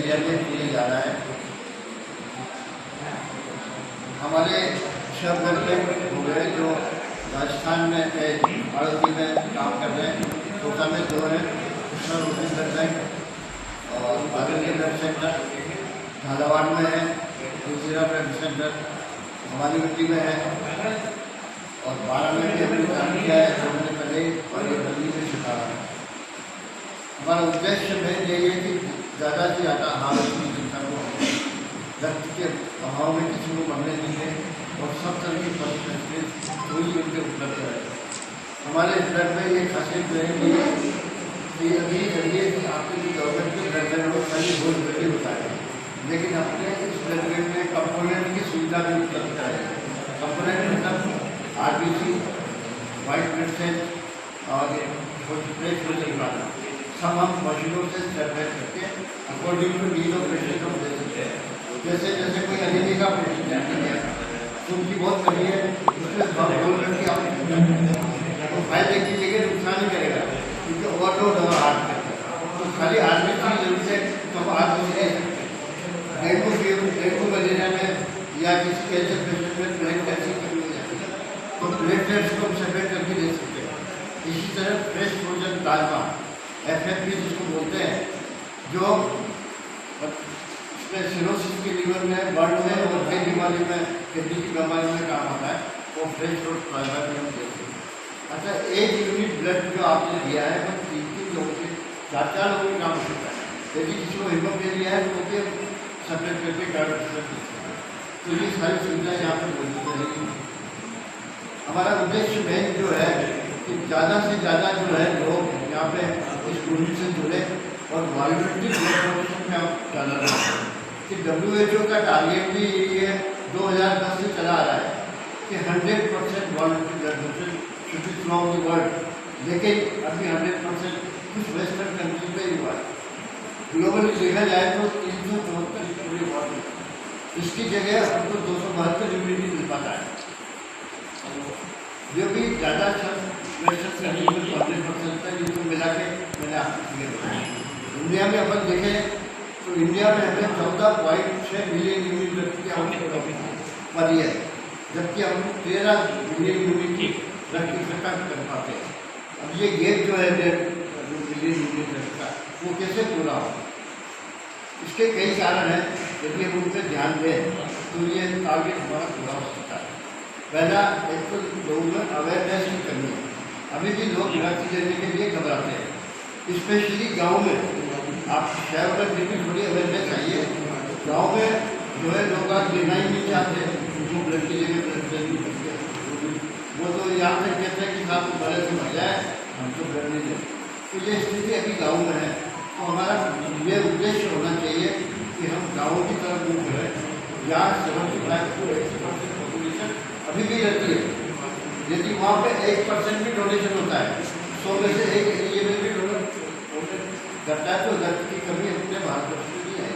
Area में किया जा रहा है। हमारे शहर में हो गए जो राजस्थान में आड़ती में काम कर रहे हैं, कोटा में 2 हैं, कृष्णा रोटी ब्लड बैंक और बागेश्वर ब्लड सेंटर, झालावाड़ में है दूसरा ब्लड सेंटर, हमारी मिट्टी में है और 12 में भी हमने काम किया है 2 महीने पहले और ये दिल्ली में सिखा रहा है। हमारा उद्देश्य में ये है कि ज़्यादा से ज़्यादा हालत की चिंता को रक्त के अभाव में किसी को मरने नहीं है और सब तरह की फैसिलिटीज पूरी उनके उपलब्ध है। हमारे ब्लड में ये खासियत रहेगी कि अभी करिए कि आपके जो गवर्नमेंट के ब्लड बैंक वो खाली बहुत बड़ी होता है, लेकिन अपने इस ब्लड बैंक में कंपोनेंट की सुविधा भी उपलब्ध है। कंपोनेंट मतलब RBC, वाइट ब्लड सेल और फ्रेश ब्लड सेल सब हम मशीनों से सेपरेट करके according to need of patient हम दे सकते हैं। जैसे जैसे कोई अनिमिया का पेशेंट है तो उनकी बहुत कमी है, उसमें बोल करके आप तो फायदे की जगह नुकसान ही करेगा क्योंकि ओवरलोड होगा हार्ट में। तो खाली आदमी की जरूरत है तो हम आज मुझे डेंगू मलेरिया में या किसी कैंसर पेशेंट में ब्लड कैंसर कमी हो जाती है तो प्लेटलेट्स को हम सेपरेट करके दे सकते हैं। इसी तरह फ्रेश फ्रोजन प्लाज्मा FFP जिसको बोलते हैं, जो इसमें सिरोसिस के लीवर में, बर्न में और कई बीमारी में, किडनी की बीमारी में काम आता है, वो फ्रेश फ्रूट प्लाज्मा भी हम देते हैं। अच्छा, 1 यूनिट ब्लड जो आपने दिया है वो 3 लोगों से 4 लोगों की काम हो सकता है। यदि किसी को हीमोफीलिया है तो फिर सेपरेट करके कार्ड, तो ये सारी सुविधा यहाँ पर मौजूद रहेगी। हमारा उद्देश्य मेन जो है कि ज़्यादा से ज़्यादा जो है लोग यहाँ पे इस मूवमेंट से जुड़े और वॉलंटरी ब्लड डोनेशन में आप ज़्यादा रहें कि WHO का टारगेट भी यही है, 2010 से चला आ रहा है कि 100% voluntary blood donation should be through the world, लेकिन अभी 100% कुछ वेस्टर्न कंट्री में ही हुआ है। ग्लोबली देखा जाए तो 374 पूरे वर्ल्ड में, इसकी जगह हमको 272 यूनिट मिल पाता है, जो भी ज़्यादा अच्छा वेस्टर्न कंट्री में 100% तक इनको मिला के मैंने आपको क्लियर बताया। इंडिया में अपन देखें तो इंडिया में हमें 14.6 मिलियन यूनिट रक्त की आवश्यकता पर ईयर, जबकि हम 13 मिलियन यूनिट की रक्त इकट्ठा कर पाते हैं। अब ये गेप जो है 1.5 मिलियन यूनिट रक्त का, वो कैसे पूरा हो? इसके कई कारण हैं, यदि हम उन पर ध्यान दें तो ये टारगेट हमारा पूरा हो सकता है। पहला, एक तो लोगों में अवेयरनेस की कमी है, अभी भी लोग रक्त देने के लिए घबराते हैं, स्पेशली गांव में। आप शहर में भी थोड़ी अवेयरनेस चाहिए, गांव में जो है लोग आज देना ही नहीं चाहते, उनको ब्लड की जगह ब्लड देनी पड़ती है। वो तो यहाँ से कहते हैं कि साहब बड़े से मर जाए, हमको ब्लड नहीं दे। तो ये स्थिति अभी गाँव में है। तो हमारा ये उद्देश्य होना चाहिए कि हम गाँव की तरफ मूव करें, जहाँ 75 to 80% पॉपुलेशन अभी भी रहती है। यदि वहाँ पे 1% भी डोनेशन होता है, 100 में से 1 एरिया में भी डोनेट करता है, तो रक्त की कमी अपने भारतवर्ष में नहीं है।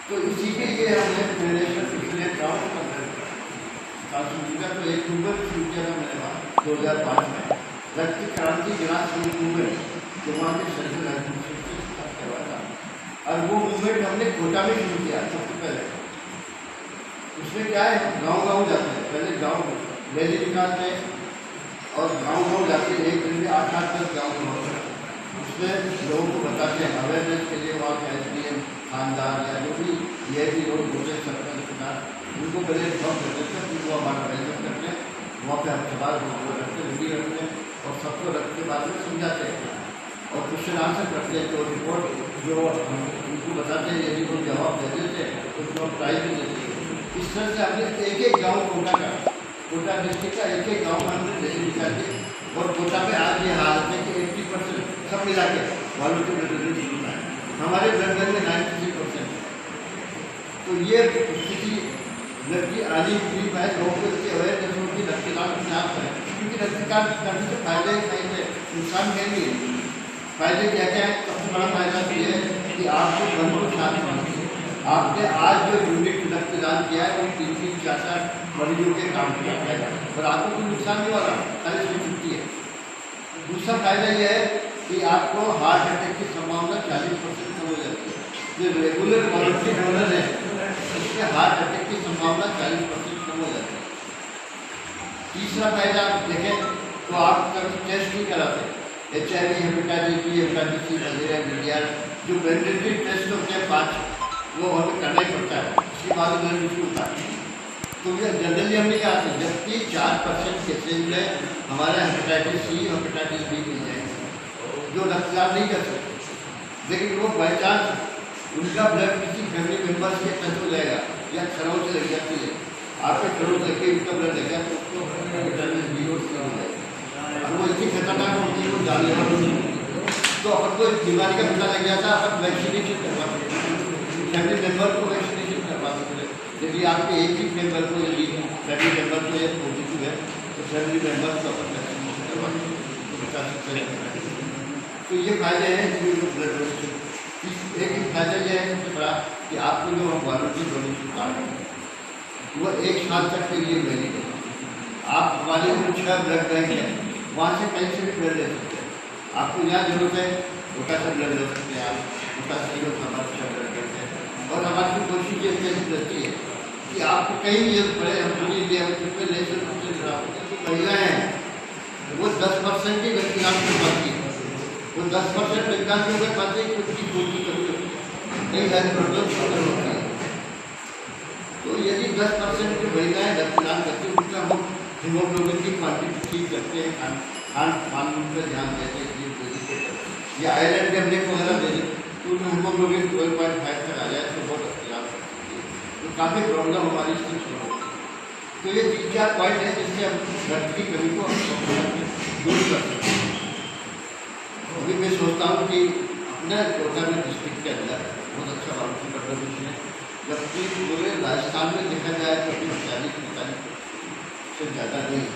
तो इसी के लिए हमने फेडरेशन पिछले गाँव का तो एक मूवमेंट शुरू किया था मैंने वहाँ 2005 में, रक्त क्रांति ग्रास मूवमेंट, जो वहाँ के सेंट्रल एडमिनिस्ट्रेशन करवाया था। और वो मूवमेंट हमने कोटा में शुरू किया सबसे पहले। उसमें क्या है, गाँव जाते हैं, पहले गाँव रैली निकालते हैं और गाँव जाते हैं, एक दिन में 8-10 गाँव उसमें लोगों को बताते हैं अवेयरनेस के लिए। वहाँ के SDM, खानदार या जो भी ये भी लोग होते सरपंच सरकार, उनको पहले इन्फॉर्म कर देते हैं, उनको हमारा अरेंजमेंट करते हैं, वहाँ पर हम सवाल रखते हैं, रेडी रखते हैं और सबको रख के बाद में समझाते हैं और क्वेश्चन आंसर करते हैं। तो रिपोर्ट जो उनको बताते हैं, यदि वो जवाब दे देते हैं तो उसको प्राइज भी देते हैं। इस तरह से हमने एक गाँव कोटा डिस्ट्रिक्ट का एक गाँव में हमने रैली निकाली और कोटा में आज ये हालत है कि 80% सब मिला के वॉलंटरी ब्लड डोनेशन होता है। हमारे ब्लड बैंक में 93% है। तो ये स्थिति ब्लड की आनी हुई है, लोगों को इसकी अवेयरनेस होगी, रक्तदान अपने आप करें, क्योंकि रक्तदान करने से फायदे फायदे नुकसान क्या नहीं है। फायदे क्या क्या है? सबसे बड़ा फायदा तो ये है कि आपको मन को शांति मिलती है। आपने आज जो यूनिट रक्तदान किया है वो 3-4 मरीजों के काम किया है और आपको कोई नुकसान नहीं हो रहा, खाली सुन सकती है। दूसरा फायदा यह है कि आपको हार्ट अटैक की संभावना 40% कम हो जाती है। जो रेगुलर वॉलंटरी डोनर है उसके हार्ट अटैक की संभावना 40% कम हो जाती है। तीसरा फायदा आप देखें तो आप कभी टेस्ट नहीं कराते, HIV, hepatitis B, hepatitis C, malaria, media जो मैंडेटरी टेस्ट होते हैं 5 वो हमें करना ही पड़ता है, उसके बाद ब्लड इशू होता है। तो ये जनरली हम नहीं आते, जबकि 4% केसेज में हमारे हेपेटाइटिस सी, हेपेटाइटिस बी मिल जाएंगे जो रक्तदान नहीं कर सकते, लेकिन वो बाई चांस उनका ब्लड किसी फैमिली मेम्बर्स के टच हो जाएगा या खरों से लग जाती है, आपके खरों से लगे उनका ब्लड लग गया तो उसको हेपेटाइटिस बी और सी हो जाएगा। अब वो इतनी खतरनाक होती है, वो जानलेवा होती है। तो अपन को इस बीमारी का पता लग जाता है, अपन वैक्सीनेशन करवा सकते हैं, फैमिली मेम्बर को वैक्सीनेशन करवा सकते हैं। यदि आपके एक ही मेम्बर को, यदि फैमिली मेम्बर को यह पॉजिटिव है तो फैमिली मेम्बर को अपन वैक्सीनेशन करवा तो बचा सकते हैं। तो ये फायदे हैं ब्लड डोनेशन। एक फायदा यह है सबसे बड़ा कि आपको जो हम वॉलंटरी डोनेशन कार्ड है वो 1 साल तक के लिए वैलिड है। आप हमारे जो 6 ब्लड बैंक है वहाँ से कहीं से भी ब्लड ले सकते हैं। आपको यहाँ जरूरत है छोटा सा ब्लड ले सकते हैं, आप छोटा सा हमारा 6 ब्लड बैंक है। और हमारी कोशिश ये रहती है कि आपको कहीं भी पड़े, हम पूरी इंडिया में कितने नेशनल महिलाएँ हैं वो 10% की रक्तदान कर पाती है, वो 10% रक्तदान क्यों कर पाती है क्योंकि पूरी कई सारी प्रॉब्लम होती है। तो यदि 10% की महिलाएँ रक्तदान करती हैं उनका हम हीमोग्लोबिन की क्वांटिटी ठीक करते हैं, खान पान पर ध्यान देते हैं, या आयरन टेबलेट वगैरह दे दें तो उनमें हीमोग्लोबिन 12.5 तक आ जाए तो बहुत रक्तदान करती है, तो काफ़ी प्रॉब्लम हमारी इससे शुरू होती है। तो ये 3-4 पॉइंट है जिससे हम रक्त की कमी को दूर कर सकते हैं। अभी मैं सोचता हूँ कि अपने कोटा में डिस्ट्रिक्ट के अंदर बहुत अच्छा वॉलंटरी कंट्रीब्यूशन है, जबकि पूरे राजस्थान में देखा जाए तो 40-45 से ज़्यादा नहीं।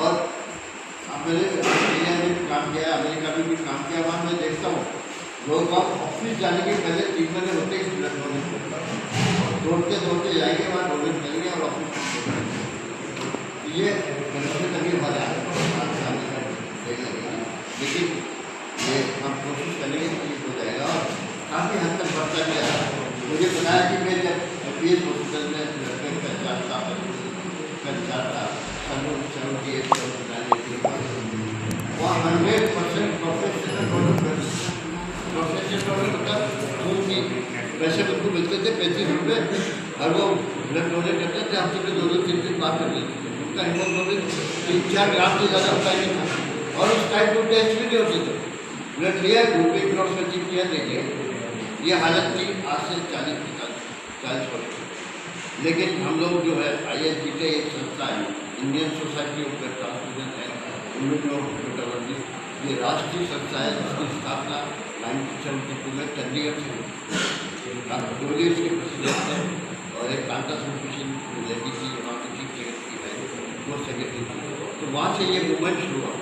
और मैंने ऑस्ट्रेलिया में भी काम किया, अमेरिका में भी काम किया, वहाँ मैं देखता हूँ लोग ऑफिस जाने के पहले 3 महीने होते ही ब्लड डोनेट करता है, दौड़ते दौड़ते जाएंगे वहाँ डोनेट करेंगे और ऑफिस ये गलत तभी हमारे लेकिन ये हम कोशिश करेंगे कि हो जाएगा और काफ़ी हद तक बढ़ता गया। मुझे पता है कि मैं जब पीएस हॉस्पिटल में पंचायत था वहाँ 100% प्रोफेशनल मतलब उनकी पैसे उनको मिलते थे 35 रुपये और वो ब्लड डोनेट करते थे, हफ्ते में 2-3 बात कर लेते थे। उनका हीमोग्लोबिन 3-4 ग्राम से ज़्यादा होता ही नहीं था और उस टाइम को टेस्ट भी नहीं होते थे। ब्लड लिया, ग्रुपिंग ब्लड से चेक किया, देखिए ये हालत थी आज से 40 वर्ष। लेकिन हम लोग जो है ISB के एक संस्था है, Indian society of blood transfusion and unit of metallurgy, ये राष्ट्रीय संस्था है जिसकी स्थापना 1972 में चंडीगढ़ से हुई। डॉक्टर डोली उसके प्रेसिडेंट हैं और एक कांता सुफिशन लेडी थी वहाँ की चीफ सेक्रेटरी है, वो सेक्रेटरी थी। तो वहाँ से ये मूवमेंट शुरू हुआ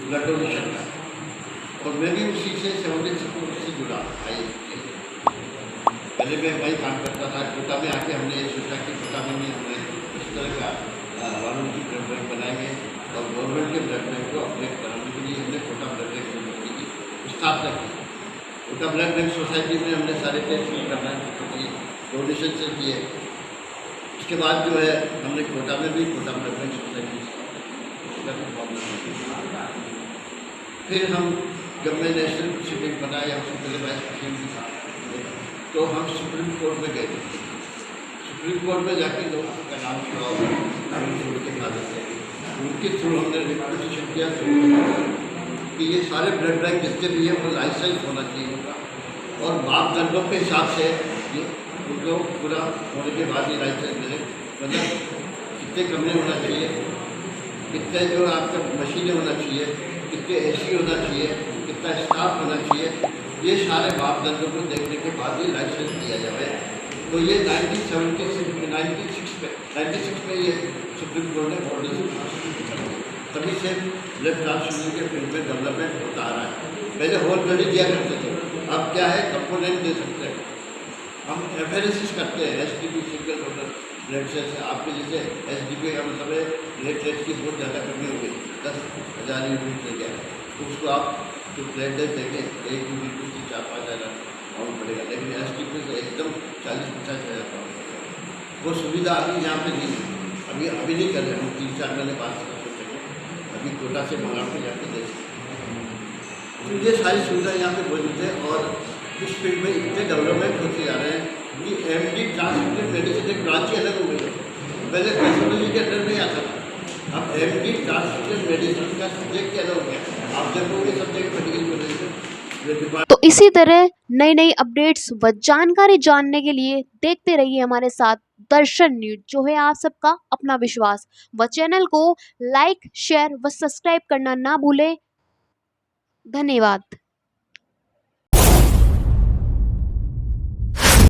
ब्लड डोनेशन का और मैं भी उसी से 76 से जुड़ा ISB के। पहले मैं वही काम करता था कोटा में, आके हमने ये सोचा कि कोटा में भी हमने इस तरह का वॉलंटरी ब्लड बैंक बनाएंगे और गवर्नमेंट के ब्लड बैंक को अपडेट कराने के लिए हमने कोटा ब्लड बैंक सोसाइटी की स्थापना की। कोटा ब्लड बैंक सोसाइटी में हमने सारे टेस्ट करना डोनेशन से किए। उसके बाद जो है हमने कोटा में भी कोटा ब्लड बैंक सोसाइटी फिर हम जब मैं नेशनल प्रेसिडेंट बना या उससे पहले वाइस प्रेसिडेंट भी था तो हम सुप्रीम कोर्ट में गए थे। सुप्रीम कोर्ट में जाके लोग का नाम चुनाव के खा देते हैं, उनके थ्रू हमने रिप्रेजेंटेशन किया कि ये सारे ब्लड बैंक जितने भी हैं वो लाइसेंस होना चाहिए उनका और मापदंडों के हिसाब से ये उनको पूरा होने के बाद ये लाइसेंस मिले, मतलब कितने कमरे होना चाहिए, कितने जो आपका मशीनें होना चाहिए, कितने AC होना चाहिए, कितना स्टाफ होना चाहिए, ये सारे मापदंडों को देखने के बाद ही लाइसेंस दिया जाए। तो ये 96 में ये सुप्रीम कोर्ट ने ऑर्डर तभी से ब्लड ट्रांसफ्यूजन के फील्ड में डेवलपमेंट होता आ रहा है। पहले होल ब्लड दिया करते थे, अब क्या है कंपोनेंट दे सकते हैं। हम FNSS करते हैं, STP single donor blood cells. आपके जैसे SDP का मतलब है प्लेटलेट्स की बहुत ज़्यादा कमी हो गई, 10,000 यूनिट ले गया, तो उसको आप जो प्लेटलेट देंगे 1 यूनिट से 4-5 हज़ार पाउंड पड़ेगा, लेकिन एसटी में तो एकदम 40-50 हज़ार पाउंड पड़ेगा। वो सुविधा अभी यहाँ पे नहीं है, अभी नहीं कर रहे हम, 3-4 महीने बाद सोचेंगे, अभी कोटा से मंगा के जाके दे सकते हैं। तो ये सारी सुविधा यहाँ पे मौजूद है और इस फील्ड में इतने डेवलपमेंट होते जा रहे हैं कि एमडी ट्रांसमिटेड मेडिसिन एक ब्रांच ही अलग हो गई है। पहले पैथोलॉजी के अंदर नहीं आता था, अब एमडी ट्रांसमिटेड मेडिसिन का सब्जेक्ट अलग हो गया। आप देखोगे सब्जेक्ट मेडिकल कॉलेज में तो इसी तरह नई नई अपडेट्स व जानकारी जानने के लिए देखते रहिए हमारे साथ दर्शन न्यूज, जो है आप सबका अपना विश्वास। व चैनल को लाइक, शेयर व सब्सक्राइब करना ना भूलें। धन्यवाद।